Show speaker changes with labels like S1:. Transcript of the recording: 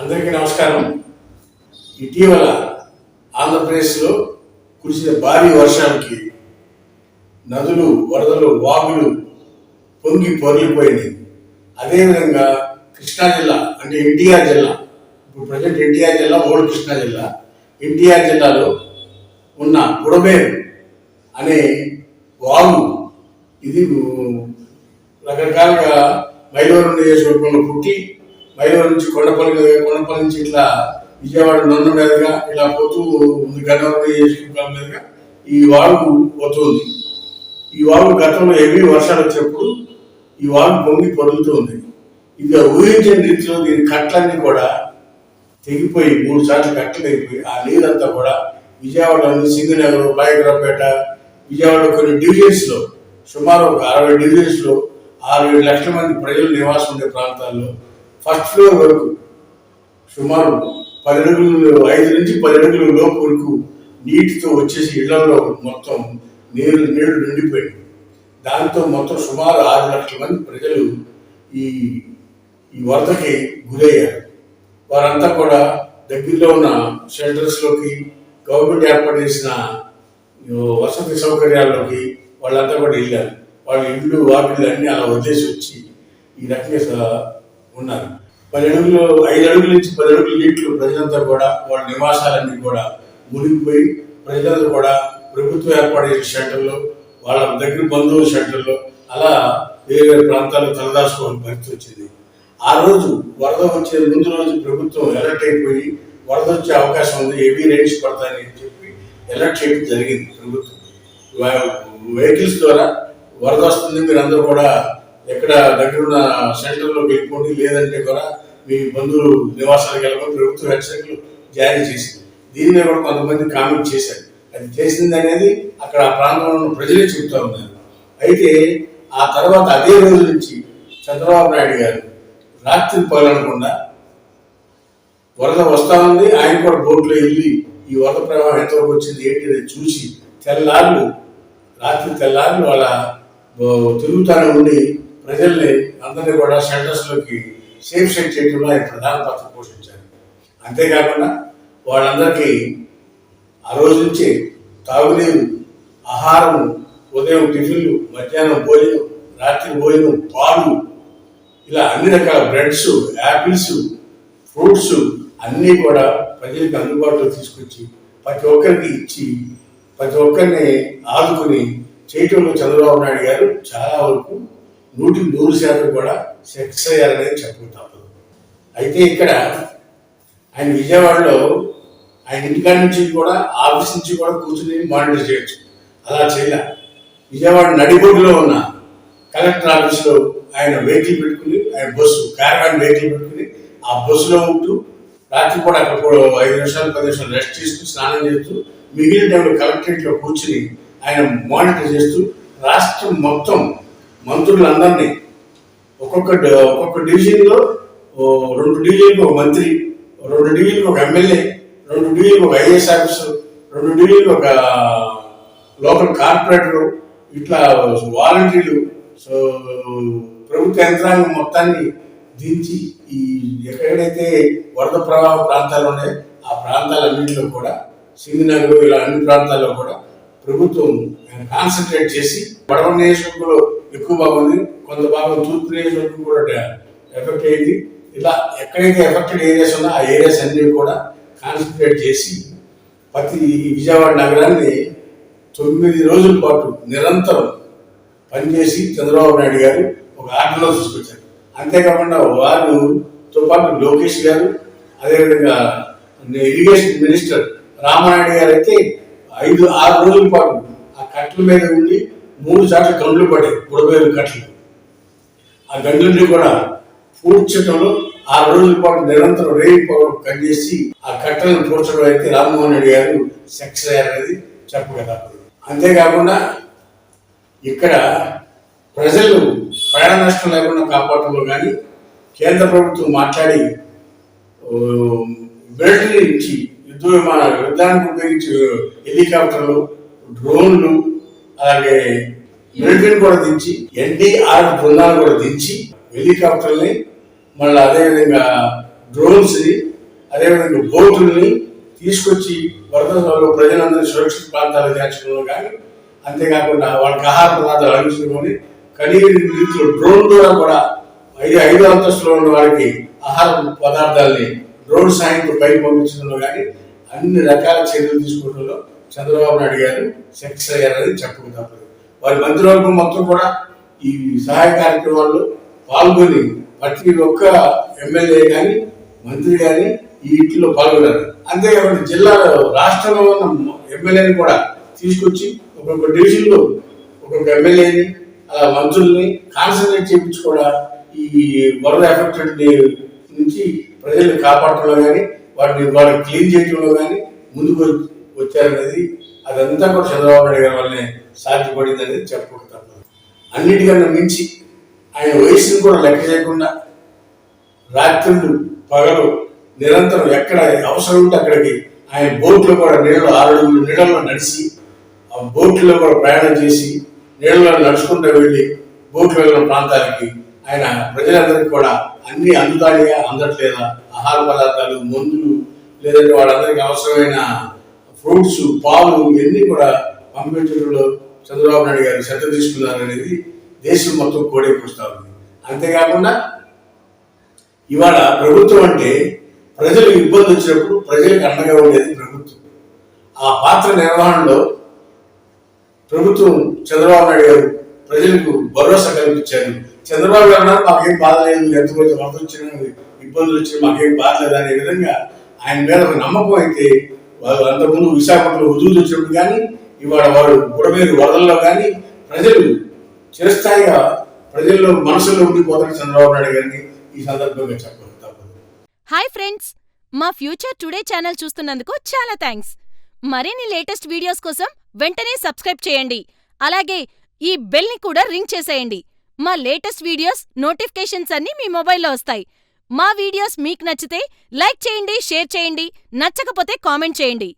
S1: అందరికీ నమస్కారం. ఇటీవల ఆంధ్రప్రదేశ్లో కురిసిన భారీ వర్షానికి నదులు, వరదలు, వాగులు పొంగి పొర్లిపోయినాయి. అదేవిధంగా కృష్ణా జిల్లా అంటే ఎన్టీఆర్ జిల్లా, ఇప్పుడు ప్రజెంట్ ఎన్టీఆర్ జిల్లా ఓల్డ్ కృష్ణా జిల్లా, ఎన్టీఆర్ జిల్లాలో ఉన్న బుడమేరు అనే వాగు ఇది రకరకాలుగా మైలవరం నియోజకవర్గంలో పుట్టి మైలవరం నుంచి కొండపల్లి నుంచి ఇట్లా విజయవాడ నొన్న మీదుగా ఇలా పోతూ ఉంది. గన్నవరం నియోజకవర్గం మీదుగా ఈ వాగు పోతుంది. ఈ వాగు గతంలో హెవీ వర్షాలు వచ్చినప్పుడు ఈ వాగు పొంగి పొరుగుతూ ఉంది. ఇక ఊహించని రీతిలో దీని కట్లన్నీ కూడా తెగిపోయి 3 సార్లు కట్టలు తెగిపోయి ఆ నీరంతా కూడా విజయవాడలోని సింగనగర్, పాయకరావుపేట, విజయవాడ కొన్ని డివిజన్స్లో సుమారు 60 డివిజన్స్లో 6-7 లక్షల మంది ప్రజలు నివాసం ఉండే ప్రాంతాల్లో ఫస్ట్ ఫ్లోర్ వరకు సుమారు 5 నుంచి 10 అడుగుల లోపు వరకు నీటితో వచ్చేసి ఇళ్లలో మొత్తం నీళ్లు నిండిపోయింది. దాంతో మొత్తం సుమారు 6 లక్షల మంది ప్రజలు ఈ వరదకి గురయ్యారు. వారంతా కూడా దగ్గరలో ఉన్న షెల్టర్స్లోకి, గవర్నమెంట్ ఏర్పాటు చేసిన వసతి సౌకర్యాల్లోకి వాళ్ళంతా కూడా వెళ్ళారు. వాళ్ళ ఇళ్ళు, వాకిళ్ళు అన్నీ అలా వదిలేసి వచ్చి ఈ రకంగా ఉన్నారు. 5 అడుగుల నుంచి 10 అడుగుల నీటిలో ప్రజలంతా కూడా వాళ్ళ నివాసాలన్నీ కూడా మునిగిపోయి ప్రజలంతా కూడా ప్రభుత్వం ఏర్పాటు చేసిన షెల్టర్లో, వాళ్ళ దగ్గర బంధువుల షెల్టర్లో అలా వేరే ప్రాంతాల్లో తలదాచుకోవాలని పరిస్థితి వచ్చింది. ఆ రోజు వరద వచ్చే ముందు రోజు ప్రభుత్వం అలర్ట్ అయిపోయి వరద వచ్చే అవకాశం ఉంది, హెవీ రైన్స్ పడతాయని చెప్పి అలర్ట్ చేయడం జరిగింది. ప్రభుత్వం వెహికల్స్ ద్వారా వరద వస్తుంది, మీరు అందరూ కూడా ఎక్కడ దగ్గరున్న షెల్టర్లోకి వెళ్ళిపోండి, లేదంటే కూడా మీ బంధువులు నివాసాలకు వెళ్ళమని ప్రభుత్వం హెచ్చరికలు జారీ చేసింది. దీని మీద కూడా కొంతమంది కామెంట్ చేశారు. అది చేసింది అనేది అక్కడ ఆ ప్రాంతంలో ఉన్న ప్రజలే చెబుతూ ఉన్నారు. అయితే ఆ తర్వాత అదే రోజు నుంచి చంద్రబాబు నాయుడు గారు రాత్రి పగలనకుండా వరద వస్తా ఉంది, ఆయన కూడా బోట్లో వెళ్ళి ఈ వరద ప్రవాహం ఎంతవరకు వచ్చింది ఏంటి అనేది చూసి రాత్రి తెల్లార్లు వాళ్ళ తిరుగుతానే ఉండి ప్రజల్ని అందరినీ కూడా షెల్టర్స్లోకి సేఫ్ సైడ్ చేయడంలో ఆయన ప్రధాన పాత్ర పోషించారు. అంతేకాకుండా వాళ్ళందరికీ ఆ రోజు నుంచి తాగునీరు, ఆహారం, ఉదయం టిఫిన్లు, మధ్యాహ్నం భోజనం, రాత్రి భోజనం, పాలు, ఇలా అన్ని రకాల బ్రెడ్స్, యాపిల్స్, ఫ్రూట్స్ అన్నీ కూడా ప్రజలకు అందుబాటులో తీసుకొచ్చి ప్రతి ఒక్కరికి ఇచ్చి ప్రతి ఒక్కరిని ఆదుకుని చేయటంలో చంద్రబాబు నాయుడు గారు చాలా వరకు 100% కూడా సక్సెస్ అయ్యారనేది చెప్పక తప్పదు. అయితే ఇక్కడ ఆయన విజయవాడలో ఆయన ఇంటికాడ నుంచి కూడా, ఆఫీస్ నుంచి కూడా కూర్చుని మానిటర్ చేయొచ్చు. అలా చేయాల. విజయవాడ నడిబొడ్డులో ఉన్న కలెక్టర్ ఆఫీస్లో ఆయన వెహికల్ పెట్టుకుని, ఆయన క్యారవాన్ వెహికల్ పెట్టుకుని ఆ బస్సులో ఉంటూ రాత్రి కూడా అక్కడ 5 నిమిషాలు 10 నిమిషాలు రెస్ట్ తీసుకుని స్నానం చేస్తూ మిగిలిన టైంలో కలెక్టరేట్లో కూర్చుని ఆయన మానిటర్ చేస్తూ రాష్ట్రం మొత్తం మంత్రులందరినీ ఒక్కొక్క డివిజన్లో 2 డివిజన్కి ఒక మంత్రి, 2 డివిజన్కి ఒక ఎమ్మెల్యే, 2 డివిజన్కి ఒక ఐఏఎస్ ఆఫీసర్, 2 డివిజన్కి ఒక లోకల్ కార్పొరేటరు, ఇట్లా వాలంటీర్లు, ప్రభుత్వ యంత్రాంగం మొత్తాన్ని దించి ఈ ఎక్కడైతే వరద ప్రవాహ ప్రాంతాలు ఉన్నాయో ఆ ప్రాంతాలన్నింటిలో కూడా సింగనగర్ ఇలా అన్ని ప్రాంతాల్లో కూడా ప్రభుత్వం కాన్సన్ట్రేట్ చేసి పడవ నియోజకవర్గంలో ఎక్కువ భాగం ఉంది, కొంత భాగం తూర్పు నియోజకవర్గం కూడా ఎఫెక్ట్ అయింది. ఇలా ఎక్కడైతే ఎఫెక్టెడ్ ఏరియాస్ ఉన్నా ఆ ఏరియాస్ అన్ని కూడా కాన్సన్ట్రేట్ చేసి ప్రతి విజయవాడ నగరాన్ని 9 రోజుల పాటు నిరంతరం పనిచేసి చంద్రబాబు నాయుడు గారు ఒక ఆర్డర్లో తీసుకొచ్చారు. అంతేకాకుండా వారితో పాటు లోకేష్ గారు, అదేవిధంగా ఇరిగేషన్ మినిస్టర్ రామానాయుడు గారు అయితే 5-6 రోజుల పాటు ఆ కట్టల మీద ఉండి 3 సార్లు గండ్లు పడ్డాయి, బుడమేరు కట్టలు. ఆ గండ్లని కూడా పూడ్చడంలో 6 రోజుల పాటు నిరంతరం రేయి పనిచేసి ఆ కట్టలను పూడ్చడం అయితే రామ్మోహన్ రెడ్డి గారు సక్సెస్ అయ్యారనేది చెప్పగలరు. అంతేకాకుండా ఇక్కడ ప్రజలు ప్రాణ నష్టం లేకుండా కాపాడటంలో కానీ కేంద్ర ప్రభుత్వం మాట్లాడి మిలిటరీ నుంచి యుద్ధానికి ఉపయోగించే హెలికాప్టర్లు, డ్రోన్లు, అలాగే మిలిటరీ కూడా దించి NDRF బృందాలు కూడా దించి హెలికాప్టర్ని, మళ్ళీ అదేవిధంగా డ్రోన్స్ని, అదేవిధంగా బోటుల్ని తీసుకొచ్చి వరదలో ప్రజలందరినీ సురక్షిత ప్రాంతాలకు చేర్చడంలో కానీ, అంతేకాకుండా వాళ్ళకి ఆహార పదార్థాలు అందించుకొని కనీవిని రీతిలో డ్రోన్ ద్వారా కూడా ఐదో అంతస్తులో ఉన్న వారికి ఆహార పదార్థాలని డ్రోన్ సాయంతో పైకి పంపించడంలో కానీ అన్ని రకాల చర్యలు తీసుకోవడంలో చంద్రబాబు నాయుడు గారు సక్సెస్ అయ్యారని చెప్పక తప్పదు. వారి మంత్రివర్గం మొత్తం కూడా ఈ సహాయ కార్యక్రమాల్లో పాల్గొని ప్రతి ఒక్క ఎమ్మెల్యే కానీ మంత్రి కానీ ఈ ఇంట్లో పాల్గొన్నారు. అంతేకాకుండా జిల్లాలో రాష్ట్రంలో ఉన్న ఎమ్మెల్యేని కూడా తీసుకొచ్చి ఒక్కొక్క డివిజన్లో ఒక్కొక్క ఎమ్మెల్యేని అలా మంత్రుల్ని కాన్సన్ట్రేట్ చేయించి కూడా ఈ వరద ఎఫెక్టెడ్ నుంచి ప్రజల్ని కాపాడటంలో కానీ వాళ్ళని క్లీన్ చేయడంలో కానీ ముందుకు వచ్చారనేది అదంతా కూడా చంద్రబాబు నాయుడు గారి వల్లనే సాధ్యపడింది అనేది చెప్పక తప్పదు. అన్నిటికన్నా మించి ఆయన వయసును కూడా లెక్క చేయకుండా రాత్రులు పగలు నిరంతరం ఎక్కడ అవసరం ఉంటే అక్కడికి ఆయన బోట్లో కూడా 6 అడుగులు నీళ్ళలో నడిచి ఆ బోట్లో కూడా ప్రయాణం చేసి నీళ్ళలో నడుచుకుంటూ వెళ్ళి బోట్లు వెళ్ళిన ప్రాంతాలకి ఆయన ప్రజలందరికీ కూడా అన్ని అందుతాయా అందట్లేదా, ఆహార పదార్థాలు, మందులు, లేదంటే వాళ్ళందరికీ అవసరమైన ఫ్రూట్స్, పాలు ఇవన్నీ కూడా పంపించడంలో చంద్రబాబు నాయుడు గారు శ్రద్ధ తీసుకున్నారనేది దేశం మొత్తం కోడైకొస్తా ఉంది. అంతేకాకుండా ఇవాళ ప్రభుత్వం అంటే ప్రజలకు ఇబ్బంది వచ్చినప్పుడు ప్రజలకు అండగా ఉండేది ప్రభుత్వం. ఆ పాత్ర నిర్వహణలో ప్రభుత్వం చంద్రబాబు నాయుడు గారు ప్రజలకు భరోసా కల్పించారు. చంద్రబాబు గారు మాకేం బాధ లేదు, ఎంతమంది వరద వచ్చిన ఇబ్బందులు వచ్చినా మాకేం బాధ లేదు అనే విధంగా ఆయన మీద ఒక నమ్మకం అయితే అంతకుముందు విశాఖపట్నంలో ఉదులు వచ్చినప్పుడు కానీ ఇవాళ వాడు బుడమేరు వరదల్లో కానీ ప్రజలు చిరస్థాయిగా ప్రజల్లో మనసులో ఉండిపోతారు చంద్రబాబు నాయుడు గారిని ఈ సందర్భంగా చెప్పాలి తప్పదు.
S2: హాయ్ ఫ్రెండ్స్, మా ఫ్యూచర్ టుడే ఛానల్ చూస్తున్నందుకు చాలా థ్యాంక్స్. మరిన్ని లేటెస్ట్ వీడియోస్ కోసం వెంటనే సబ్స్క్రైబ్ చేయండి. అలాగే ఈ బెల్ ని కూడా రింగ్ చేసేయండి. మా లేటెస్ట్ వీడియోస్ నోటిఫికేషన్స్ అన్నీ మీ మొబైల్లో వస్తాయి. మా వీడియోస్ మీకు నచ్చితే లైక్ చేయండి, షేర్ చేయండి, నచ్చకపోతే కామెంట్ చేయండి.